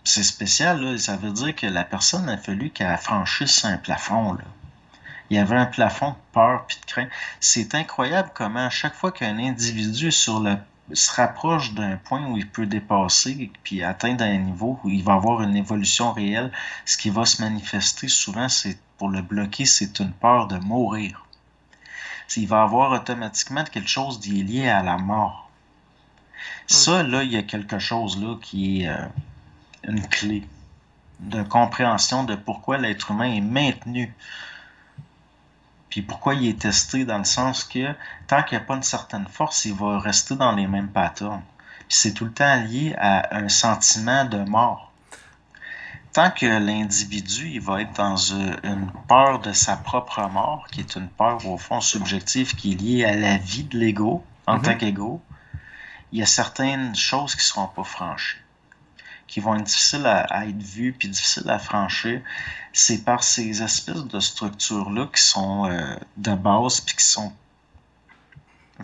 C'est spécial, là. Ça veut dire que la personne a fallu qu'elle franchisse un plafond, là. Il y avait un plafond de peur puis de crainte. C'est incroyable comment à chaque fois qu'un individu se rapproche d'un point où il peut dépasser puis atteindre un niveau où il va avoir une évolution réelle, ce qui va se manifester souvent, c'est pour le bloquer, c'est une peur de mourir. Il va avoir automatiquement quelque chose qui est lié à la mort. Hmm. Ça, là, il y a quelque chose là qui est une clé de compréhension de pourquoi l'être humain est maintenu. Puis pourquoi il est testé dans le sens que tant qu'il n'y a pas une certaine force, il va rester dans les mêmes patterns. Puis c'est tout le temps lié à un sentiment de mort. Tant que l'individu il va être dans une peur de sa propre mort, qui est une peur au fond subjective qui est liée à la vie de l'ego en tant Mhm. qu'ego, il y a certaines choses qui ne seront pas franchies, qui vont être difficiles à être vues puis difficiles à franchir. C'est par ces espèces de structures-là qui sont de base puis qui sont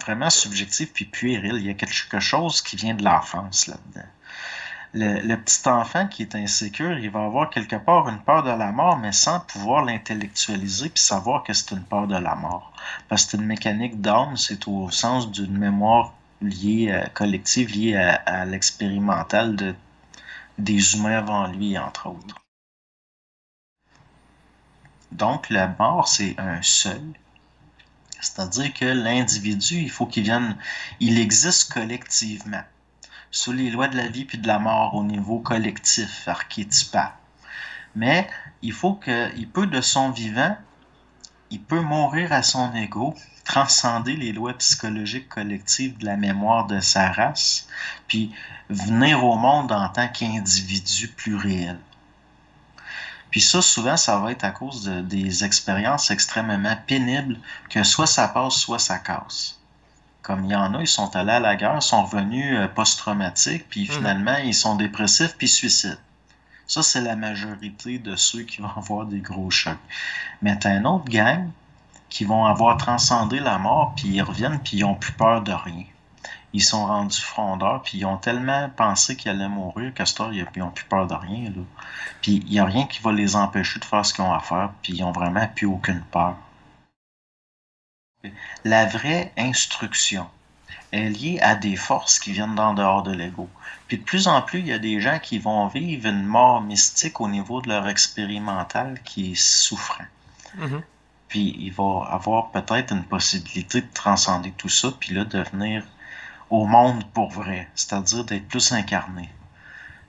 vraiment subjectives puis puériles. Il y a quelque chose qui vient de l'enfance là-dedans. Le petit enfant qui est insécure, il va avoir quelque part une peur de la mort, mais sans pouvoir l'intellectualiser puis savoir que c'est une peur de la mort. Parce que c'est une mécanique d'âme, c'est au sens d'une mémoire liée, collective, liée à l'expérimental des humains avant lui, entre autres. Donc, la mort, c'est un seuil. C'est-à-dire que l'individu, il faut il existe collectivement, sous les lois de la vie puis de la mort au niveau collectif, archétypal. Mais il peut de son vivant, il peut mourir à son ego, transcender les lois psychologiques collectives de la mémoire de sa race, puis venir au monde en tant qu'individu plus réel. Puis ça, souvent, ça va être à cause des expériences extrêmement pénibles que soit ça passe, soit ça casse. Comme il y en a, ils sont allés à la guerre, sont revenus post-traumatiques, puis Mhm. finalement, ils sont dépressifs, puis suicides. Ça, c'est la majorité de ceux qui vont avoir des gros chocs. Mais t'as une autre gang qui vont avoir transcendé la mort, puis ils reviennent, puis ils ont plus peur de rien. Ils sont rendus frondeurs, puis ils ont tellement pensé qu'ils allaient mourir qu'à cette heure, ils n'ont plus peur de rien. Là. Puis il n'y a rien qui va les empêcher de faire ce qu'ils ont à faire, puis ils ont vraiment plus aucune peur. La vraie instruction est liée à des forces qui viennent d'en dehors de l'ego. Puis de plus en plus, il y a des gens qui vont vivre une mort mystique au niveau de leur expérimental qui est souffrant. Mhm. Puis il va avoir peut-être une possibilité de transcender tout ça, puis là, de venir au monde pour vrai, c'est-à-dire d'être plus incarné,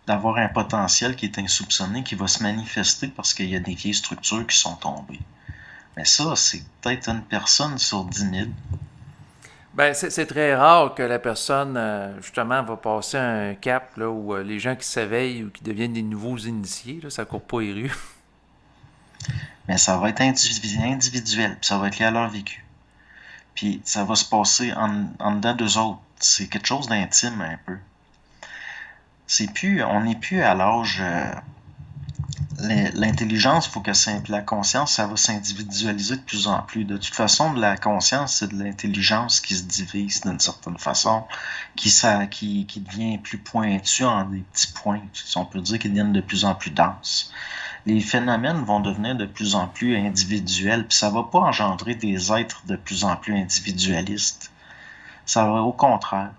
d'avoir un potentiel qui est insoupçonné, qui va se manifester parce qu'il y a des vieilles structures qui sont tombées. Mais ça, c'est peut-être une personne sur 10 000. Ben, c'est très rare que la personne, justement, va passer un cap là, où les gens qui s'éveillent ou qui deviennent des nouveaux initiés, là, ça court pas les rues. Mais ça va être individuel, puis ça va être lié à leur vécu. Puis ça va se passer en dedans d'eux autres. C'est quelque chose d'intime un peu. On n'est plus à l'âge l'intelligence, il faut que la conscience, ça va s'individualiser de plus en plus. De toute façon, de la conscience, c'est de l'intelligence qui se divise d'une certaine façon, qui devient plus pointue en des petits points. Si on peut dire qu'ils deviennent de plus en plus denses. Les phénomènes vont devenir de plus en plus individuels, puis ça va pas engendrer des êtres de plus en plus individualistes. Ça va au contraire.